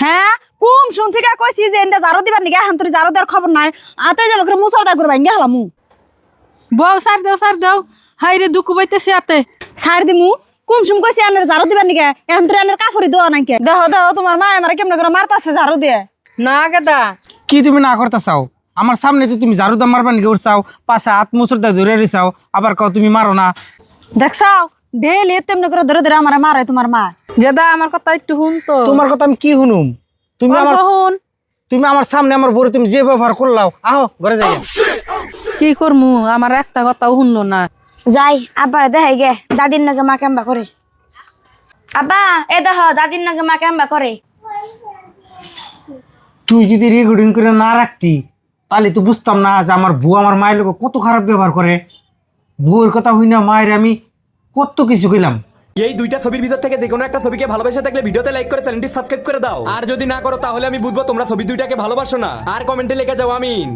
হ্যাঁ কুম শুন থেকে কইছি যে এন্ডা জারো দিবার নিগা হান তোর জারো দেওয়ার খবর নাই আতে যাবে করে মুসলদার করে ভাঙ্গা হলামু বউ সার দাও হাই রে দুঃখ পাইতেছে আতে ছাড় দিমু কুম শুম কইছি আনের জারো দিবার নিগা এখন তোর আনের কাপড়ি দোয়া নাই কে দেহ দেহ তোমার মা আমারে কেমনে করে মারতাছে জারো দিয়ে না গেদা কি তুমি না করতে চাও আমার সামনে তো তুমি ঝাড়ু দাম মারবার নিকে চাও পাশে হাত মুসুরটা ধরে রেছাও আবার কও তুমি মারো না। দেখছাও ডেলি তেমনি করে ধরে ধরে আমারে মারে তোমার মা গেদা আমার কথা একটু শুন তো তোমার কথা আমি কি শুনুম? তুমি আমার শুন তুমি আমার সামনে আমার বড় তুমি যে ব্যবহার করলাও আহো ঘরে যাই। কি করমু আমার একটা কথাও শুনলো না। যাই আব্বার দেখাই গে দাদির নাকি মা কেমবা করে আব্বা এ দেখ দাদির নাকি মা কেমবা করে তুই যদি রেকর্ডিং করে না রাখতি তাহলে তো বুঝতাম না যে আমার বউ আমার মায়ের লোক কত খারাপ ব্যবহার করে। বউয়ের কথা হই না মায়ের আমি কত কিছু কইলাম। এই দুইটা ছবির ভিতর থেকে যে কোনো একটা ছবিকে ভালোবেসে থাকলে ভিডিওতে লাইক করে চ্যানেলটি সাবস্ক্রাইব করে দাও। আর যদি না করো তাহলে আমি বুঝবো তোমরা ছবি দুইটাকে ভালোবাসো না। আর কমেন্টে লিখে যাও আমিন।